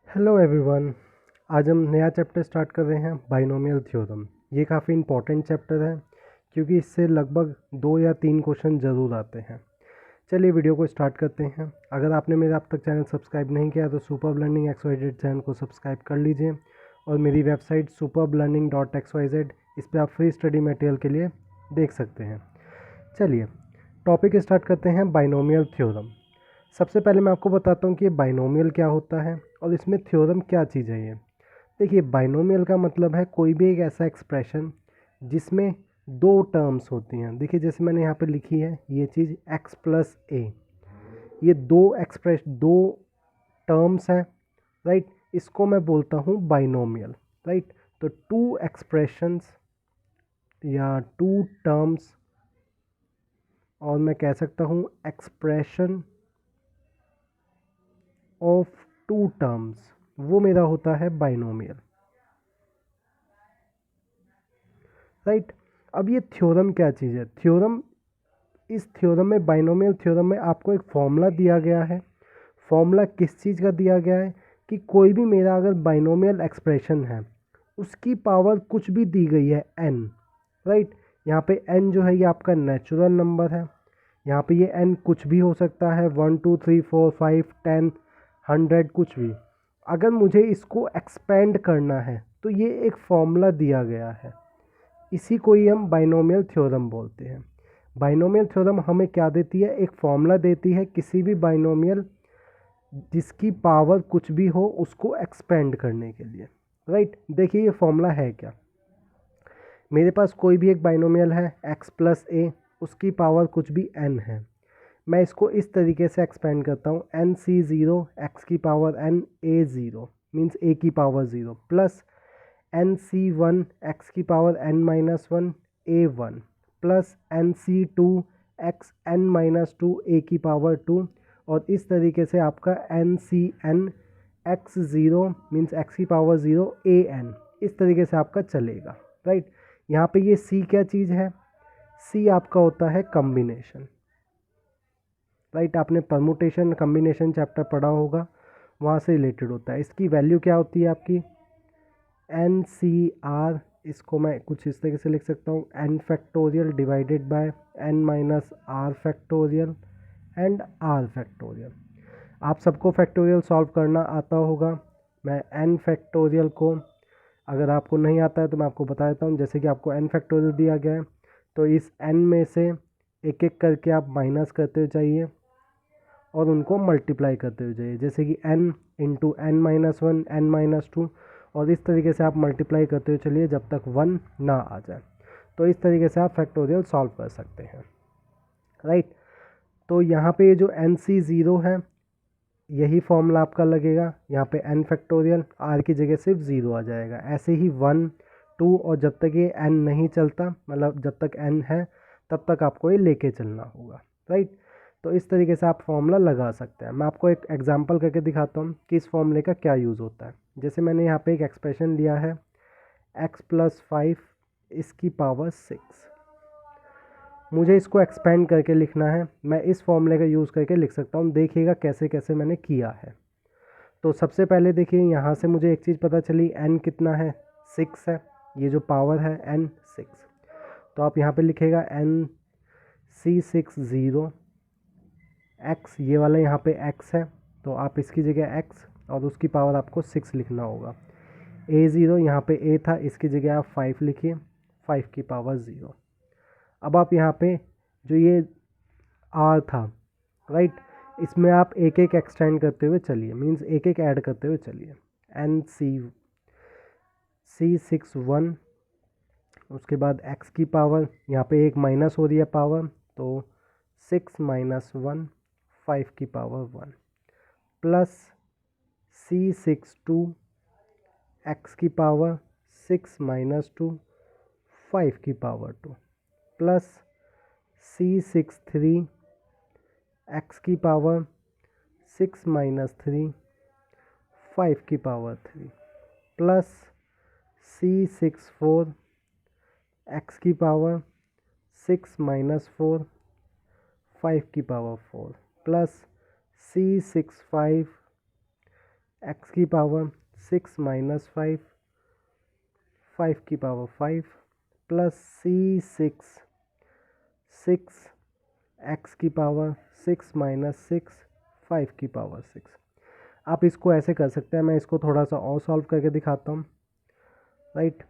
Hello everyone. आज हम नया चैप्टर स्टार्ट कर रहे हैं बाइनोमियल थ्योरम। ये काफ़ी इंपॉर्टेंट चैप्टर है क्योंकि इससे लगभग 2 या 3 क्वेश्चन ज़रूर आते हैं। चलिए वीडियो को स्टार्ट करते हैं। अगर आपने मेरा अब तक चैनल सब्सक्राइब नहीं किया तो सुपर्ब लर्निंग XYZ चैनल को सब्सक्राइब कर लीजिए और मेरी वेबसाइट superblearning.xyz, इस पर आप फ्री स्टडी मटेरियल के लिए देख सकते हैं। चलिए टॉपिक स्टार्ट करते हैं, बाइनोमियल थ्योरम। सबसे पहले मैं आपको बताता हूँ कि ये बाइनोमियल क्या होता है और इसमें थ्योरम क्या चीज़ है। ये देखिए, बाइनोमियल का मतलब है कोई भी एक ऐसा एक्सप्रेशन जिसमें दो टर्म्स होती हैं। देखिए जैसे मैंने यहाँ पे लिखी है ये चीज़ x प्लस ए, ये दो टर्म्स हैं, राइट। इसको मैं बोलता हूँ बाइनोमियल, राइट। तो टू एक्सप्रेशंस या टू टर्म्स, और मैं कह सकता हूँ एक्सप्रेशन ऑफ टू टर्म्स, वो मेरा होता है बाइनोमियल, राइट। अब ये थ्योरम क्या चीज़ है? थ्योरम, इस थ्योरम में, बाइनोमियल थ्योरम में आपको एक फॉर्मूला दिया गया है। फॉर्मूला किस चीज़ का दिया गया है कि कोई भी मेरा अगर बाइनोमियल एक्सप्रेशन है उसकी पावर कुछ भी दी गई है n, राइट। यहाँ पे n जो है ये आपका नेचुरल नंबर है। यहाँ पे ये n कुछ भी हो सकता है, 1 2 3 4 5 10 100, कुछ भी। अगर मुझे इसको एक्सपेंड करना है तो ये एक फॉर्मूला दिया गया है, इसी को ही हम बाइनोमियल थ्योरम बोलते हैं। बाइनोमियल थ्योरम हमें क्या देती है? एक फॉर्मूला देती है किसी भी बाइनोमियल जिसकी पावर कुछ भी हो उसको एक्सपेंड करने के लिए, राइट। देखिए ये फॉर्मूला है क्या। मेरे पास कोई भी एक बाइनोमियल है x प्लस ए, उसकी पावर कुछ भी n है। मैं इसको इस तरीके से एक्सपेंड करता हूँ, NC0 x की power n A0 means a की पावर 0 प्लस NC1 x की power n-1 A1 plus NC2 x n-2 a की पावर 2, और इस तरीके से आपका NCn x0 मीन्स x की पावर 0 AN, इस तरीके से आपका चलेगा, राइट। यहाँ पे ये C क्या चीज़ है? C आपका होता है कम्बिनेशन, राइट। आपने परमुटेशन कम्बिनेशन चैप्टर पढ़ा होगा, वहाँ से रिलेटेड होता है। इसकी वैल्यू क्या होती है आपकी? NCR, इसको मैं कुछ इस तरीके से लिख सकता हूँ, n factorial divided by n minus r factorial and r factorial. आप सबको फैक्टोरियल सॉल्व करना आता होगा। मैं n फैक्टोरियल को, अगर आपको नहीं आता है तो मैं आपको बता देता हूँ। जैसे कि आपको n फैक्टोरियल दिया गया है तो इस n में से एक एक करके आप माइनस करते हुए जाइए और उनको मल्टीप्लाई करते हुए जाइए। जैसे कि n इंटू n-1 n-2, और इस तरीके से आप मल्टीप्लाई करते हुए चलिए जब तक 1 ना आ जाए। तो इस तरीके से आप फैक्टोरियल सॉल्व कर सकते हैं, राइट। तो यहाँ पे ये जो NC0 है यही फॉर्मूला आपका लगेगा। यहाँ पे n फैक्टोरियल, r की जगह सिर्फ 0 आ जाएगा। ऐसे ही 1 2, और जब तक ये n नहीं चलता, मतलब जब तक n है तब तक आपको ये लेके चलना होगा, राइट। तो इस तरीके से आप फॉर्मूला लगा सकते हैं। मैं आपको एक एग्जांपल करके दिखाता हूँ कि इस फॉर्मूले का क्या यूज़ होता है। जैसे मैंने यहाँ पे एक एक्सप्रेशन लिया है x प्लस 5 इसकी पावर 6, मुझे इसको एक्सपेंड करके लिखना है। मैं इस फॉर्मूले का यूज़ करके लिख सकता हूँ। देखिएगा कैसे कैसे मैंने किया है। तो सबसे पहले देखिए यहाँ से मुझे एक चीज़ पता चली, n कितना है? 6 है, ये जो पावर है n 6। तो आप यहाँ पे लिखेगा NC60 x, ये वाला यहाँ पे x है तो आप इसकी जगह x और उसकी पावर आपको 6 लिखना होगा। A0 यहाँ पे a था, इसकी जगह आप 5 लिखिए, 5 की पावर 0। अब आप यहाँ पे जो ये r था, राइट, इसमें आप एक एक एक्सटेंड करते हुए चलिए, मींस एक एक ऐड करते हुए चलिए। NC61, उसके बाद x की पावर, यहाँ पे एक माइनस हो रही है पावर, तो 6-1 5 की पावर 1 प्लस C62 x की पावर 6-2 5 की पावर 2 प्लस C63 x की पावर 6-3 5 की पावर 3 प्लस C64 x की पावर 6-4 5 की पावर 4 प्लस C65 एक्स की पावर 6 माइनस 5, 5 की पावर 5 प्लस C6, 6 एक्स की पावर 6 माइनस 6, 5 की पावर 6। आप इसको ऐसे कर सकते हैं, मैं इसको थोड़ा सा और सॉल्व करके दिखाता हूँ, राइट।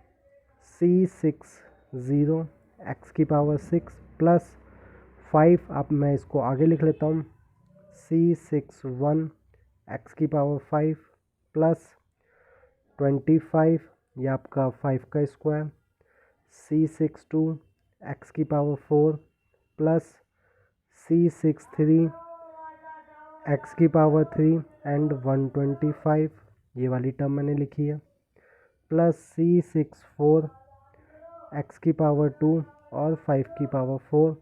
C6 0 एक्स की पावर 6 प्लस 5, आप मैं इसको आगे लिख लेता हूँ, C6 1 एक्स की पावर 5 प्लस 25, ये आपका 5 का स्क्वायर, C6 2 एक्स की पावर 4 प्लस C6 3 एक्स की पावर 3 एंड 125, ये वाली टर्म मैंने लिखी है, प्लस C6 4 एक्स की पावर 2 और 5 की पावर 4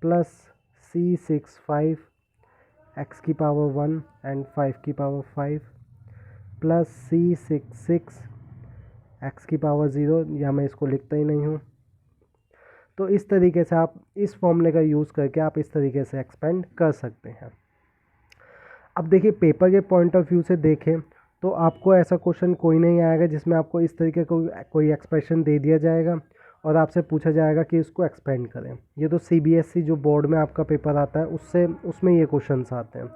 प्लस C6 5 एक्स की पावर 1 एंड 5 की पावर 5 प्लस C6 6 एक्स की पावर 0, या मैं इसको लिखता ही नहीं हूँ। तो इस तरीके से आप इस फॉर्मूले का यूज़ करके आप इस तरीके से एक्सपेंड कर सकते हैं। अब देखिए पेपर के पॉइंट ऑफ व्यू से देखें तो आपको ऐसा क्वेश्चन कोई नहीं आएगा जिसमें आपको इस तरीके का कोई एक्सप्रेशन दे दिया जाएगा और आपसे पूछा जाएगा कि इसको एक्सपेंड करें। ये तो CBSE जो बोर्ड में आपका पेपर आता है उसमें ये क्वेश्चंस आते हैं,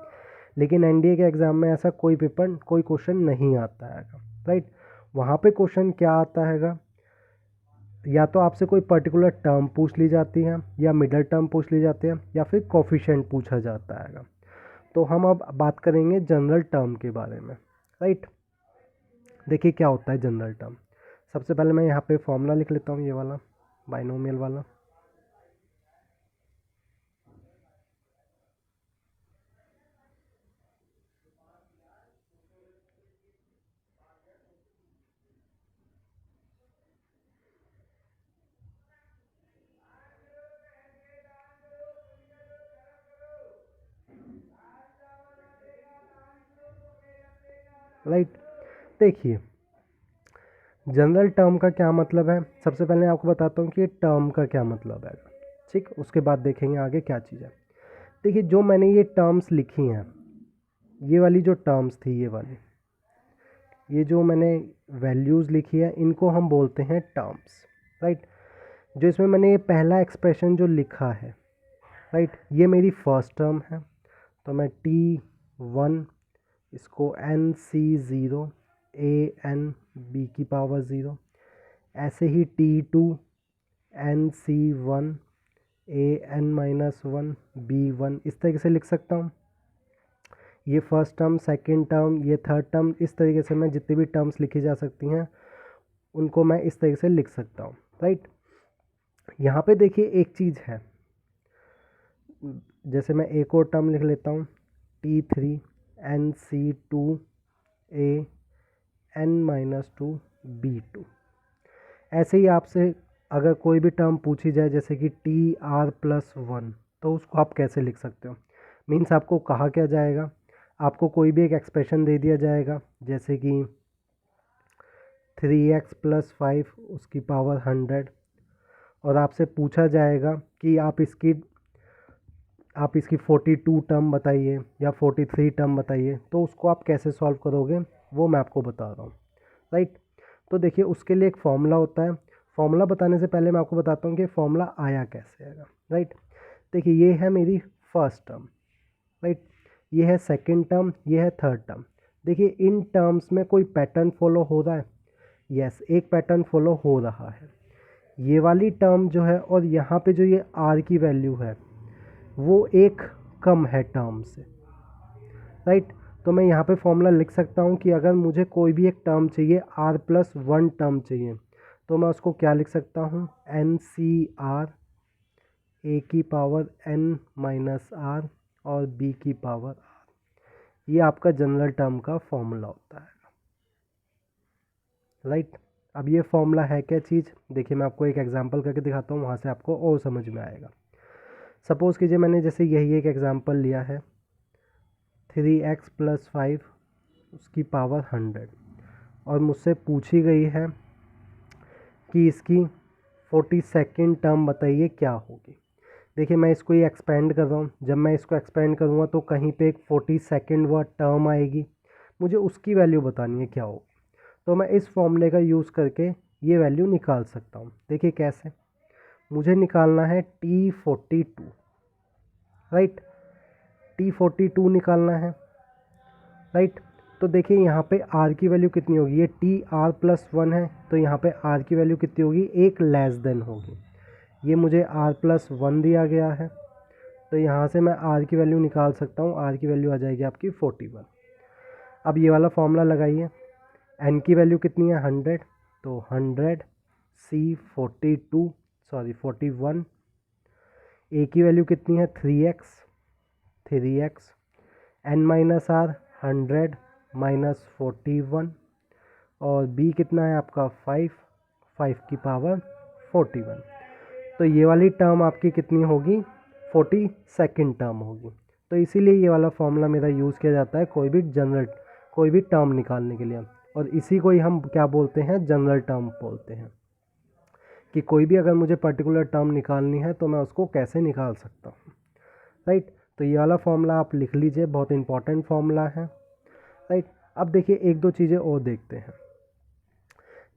लेकिन NDA के एग्ज़ाम में ऐसा कोई क्वेश्चन नहीं आता है, राइट। वहाँ पे क्वेश्चन क्या आता है, या तो आपसे कोई पर्टिकुलर टर्म पूछ ली जाती है, या मिडल टर्म पूछ ली जाती है, या फिर कोफिशिएंट पूछा जाता है। तो हम अब बात करेंगे जनरल टर्म के बारे में, राइट। देखिए क्या होता है जनरल टर्म। सबसे पहले मैं यहाँ पे फॉर्मूला लिख लेता हूँ, ये वाला बाइनोमियल वाला। राइट, देखिए जनरल टर्म का क्या मतलब है। सबसे पहले आपको बताता हूँ कि ये टर्म का क्या मतलब है, ठीक। उसके बाद देखेंगे आगे क्या चीज़ है। देखिए जो मैंने ये टर्म्स लिखी हैं, ये वाली जो टर्म्स थी, ये जो मैंने वैल्यूज़ लिखी है, इनको हम बोलते हैं टर्म्स, राइट। जो इसमें मैंने ये पहला एक्सप्रेशन जो लिखा है, राइट, ये मेरी फर्स्ट टर्म है। तो मैं T1 इसको NC0 ANB की पावर 0, ऐसे ही T2 NC1 AN-1 B1 इस तरीके से लिख सकता हूँ। ये फर्स्ट टर्म, सेकंड टर्म, ये थर्ड टर्म, इस तरीके से मैं जितनी भी टर्म्स लिखी जा सकती हैं उनको मैं इस तरीके से लिख सकता हूँ, राइट। यहाँ पे देखिए एक चीज़ है, जैसे मैं एक और टर्म लिख लेता हूँ, T3 NC2 AN-2 B2। ऐसे ही आपसे अगर कोई भी टर्म पूछी जाए जैसे कि TR+1, तो उसको आप कैसे लिख सकते हो। मीन्स आपको कहा क्या जाएगा, आपको कोई भी एक एक्सप्रेशन दे दिया जाएगा जैसे कि 3x + 5 उसकी पावर 100, और आपसे पूछा जाएगा कि आप इसकी 42 टर्म बताइए या 43 टर्म बताइए, तो उसको आप कैसे सॉल्व करोगे वो मैं आपको बता रहा हूँ, राइट। तो देखिए उसके लिए एक फॉर्मूला होता है। फॉर्मूला बताने से पहले मैं आपको बताता हूँ कि फॉर्मूला आया कैसे आएगा, राइट। देखिए ये है मेरी फर्स्ट टर्म, राइट, ये है सेकंड टर्म, ये है थर्ड टर्म। देखिए इन टर्म्स में कोई पैटर्न फॉलो हो रहा है, यस, एक पैटर्न फॉलो हो रहा है। ये वाली टर्म जो है और यहाँ पे जो ये R की वैल्यू है वो एक कम है टर्म से, राइट। तो मैं यहाँ पे फॉर्मूला लिख सकता हूँ कि अगर मुझे कोई भी एक टर्म चाहिए, R+1 टर्म चाहिए, तो मैं उसको क्या लिख सकता हूँ, NCR A की पावर N-R और B की पावर R। ये आपका जनरल टर्म का फॉर्मूला होता है, राइट। अब ये फॉर्मूला है क्या चीज़, देखिए मैं आपको एक एग्जांपल करके दिखाता हूँ, वहाँ से आपको और समझ में आएगा। सपोज़ कीजिए मैंने जैसे यही एक एग्जांपल लिया है, 3x + 5 उसकी पावर 100, और मुझसे पूछी गई है कि इसकी 42nd टर्म बताइए क्या होगी। देखिए मैं इसको ये एक्सपेंड कर रहा हूँ, जब मैं इसको एक्सपेंड करूँगा तो कहीं पे एक 42nd वर्ड टर्म आएगी, मुझे उसकी वैल्यू बतानी है क्या हो, तो मैं इस फॉर्मूले का यूज़ करके ये वैल्यू निकाल सकता हूँ। देखिए कैसे, मुझे निकालना है T42, राइट, T42 निकालना है, राइट। तो देखिए यहाँ पे R की वैल्यू कितनी होगी, ये TR+1 है, तो यहाँ पे R की वैल्यू कितनी होगी, एक लेस देन होगी। ये मुझे R+1 दिया गया है, तो यहाँ से मैं R की वैल्यू निकाल सकता हूँ। R की वैल्यू आ जाएगी आपकी 41। अब ये वाला फॉर्मूला लगाइए, N की वैल्यू कितनी है 100, तो 100 C42 सॉरी 41, A की वैल्यू कितनी है 3x, 3x, N minus R 100 minus 41, और B कितना है आपका 5, 5 की पावर 41। तो ये वाली टर्म आपकी कितनी होगी, 42nd टर्म होगी। तो इसीलिए ये वाला फॉर्मूला मेरा यूज़ किया जाता है कोई भी टर्म निकालने के लिए, और इसी को ही हम क्या बोलते हैं, जनरल टर्म बोलते हैं, कि कोई भी अगर मुझे पर्टिकुलर टर्म निकालनी है तो मैं उसको कैसे निकाल सकता हूँ, राइट। तो ये वाला फॉर्मूला आप लिख लीजिए, बहुत इंपॉर्टेंट फॉर्मूला है, राइट। अब देखिए एक दो चीज़ें और देखते हैं,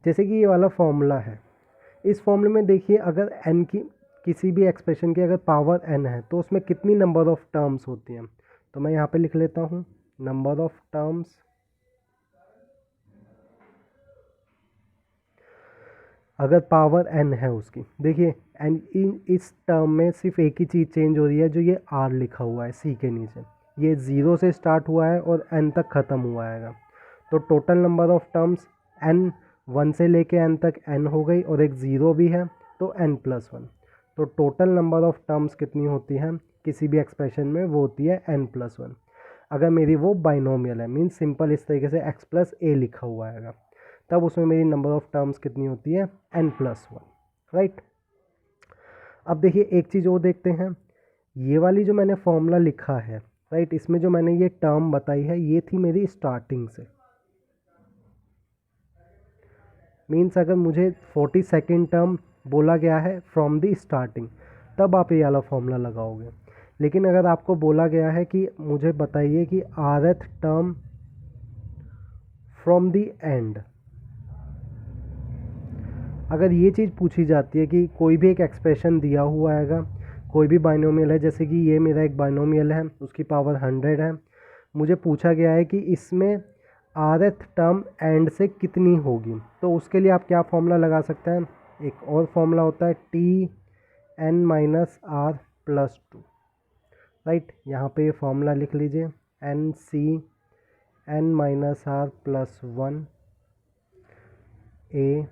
जैसे कि ये वाला फॉर्मूला है, इस फॉर्मूले में देखिए अगर n की किसी भी एक्सप्रेशन की अगर पावर n है तो उसमें कितनी नंबर ऑफ टर्म्स होती हैं, तो मैं यहाँ पे लिख लेता हूँ नंबर ऑफ टर्म्स। अगर पावर n है उसकी, देखिए n इस टर्म में सिर्फ एक ही चीज़ चेंज हो रही है, जो ये r लिखा हुआ है c के नीचे, ये 0 से स्टार्ट हुआ है और n तक ख़त्म हुआ है। तो total number of terms n 1 से लेके n तक n हो गई, और एक 0 भी है तो n+1। तो टोटल नंबर ऑफ टर्म्स कितनी होती है किसी भी एक्सप्रेशन में, वो होती है n+1। अगर मेरी वो बाइनोमियल है, मीन्स सिंपल इस तरीके से x+a लिखा हुआ है, तब उसमें मेरी नंबर ऑफ टर्म्स कितनी होती है n+1, राइट। अब देखिए एक चीज़ और देखते हैं, ये वाली जो मैंने फॉर्मूला लिखा है, राइट, इसमें जो मैंने ये टर्म बताई है ये थी मेरी स्टार्टिंग से, मीन्स अगर मुझे 42nd टर्म बोला गया है फ्रॉम द स्टार्टिंग, तब आप ये वाला फॉर्मूला लगाओगे। लेकिन अगर आपको बोला गया है कि मुझे बताइए कि rth term from the end, अगर ये चीज़ पूछी जाती है कि कोई भी एक एक्सप्रेशन दिया हुआ हैगा, कोई भी बाइनोमियल है, जैसे कि ये मेरा एक बाइनोमियल है, उसकी पावर 100 है, मुझे पूछा गया है कि इसमें rth टर्म एंड से कितनी होगी, तो उसके लिए आप क्या फॉर्मूला लगा सकते हैं, एक और फॉर्मूला होता है Tn-r+2, राइट। यहाँ पे ये फॉर्मूला लिख लीजिए, Nc(n-r+1) a,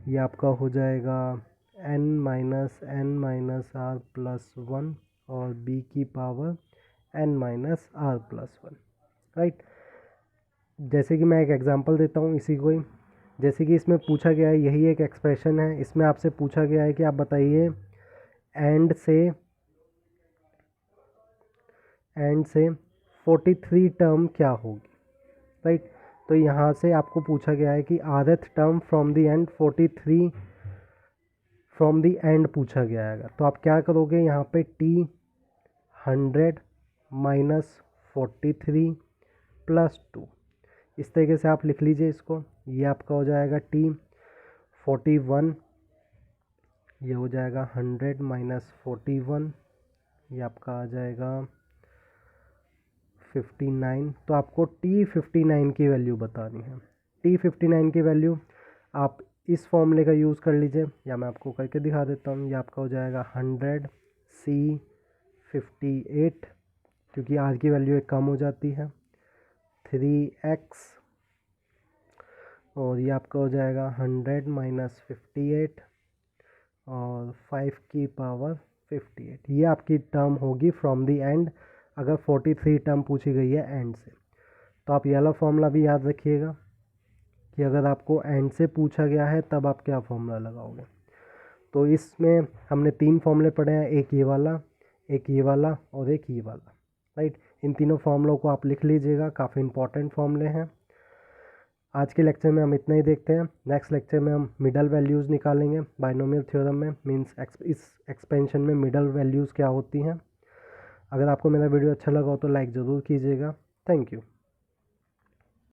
ये आपका हो जाएगा n-r+1 और b की पावर n-r+1, राइट। जैसे कि मैं एक एग्जांपल देता हूँ इसी को ही, जैसे कि इसमें पूछा गया है, यही एक एक्सप्रेशन है, इसमें आपसे पूछा गया है कि आप बताइए एंड से 43 टर्म क्या होगी, राइट। तो यहाँ से आपको पूछा गया है कि rth term from the end 43 from the end पूछा गया है, तो आप क्या करोगे, यहाँ पे T100 माइनस 43 प्लस 2, इस तरीके से आप लिख लीजिए इसको। ये आपका हो जाएगा T41, ये हो जाएगा 100 माइनस 41, ये आपका आ जाएगा 59। तो आपको T59 की वैल्यू बतानी है। T59 की वैल्यू आप इस फॉर्मूले का यूज़ कर लीजिए, या मैं आपको करके दिखा देता हूँ। ये आपका हो जाएगा 100 C58, क्योंकि R की वैल्यू एक कम हो जाती है, 3x, और ये आपका हो जाएगा 100 माइनस 58 और 5 की पावर 58। ये आपकी टर्म होगी फ्रॉम द एंड, अगर 43 टर्म पूछी गई है एंड से। तो आप ये वाला फॉर्मूला भी याद रखिएगा कि अगर आपको एंड से पूछा गया है तब आप क्या फॉर्मूला लगाओगे। तो इसमें हमने 3 फॉर्मूले पढ़े हैं, एक ये वाला, एक ये वाला और एक ये वाला, राइट। इन तीनों फॉर्मूलों को आप लिख लीजिएगा, काफ़ी इंपॉर्टेंट फॉर्मूले हैं। आज के लेक्चर में हम इतना ही देखते हैं। नेक्स्ट लेक्चर में हम मिडल वैल्यूज़ निकालेंगे बाइनोमियल थ्योरम में, मींस इस एक्सपेंशन में मिडल वैल्यूज़ क्या होती हैं। अगर आपको मेरा वीडियो अच्छा लगा हो तो लाइक ज़रूर कीजिएगा। Thank you.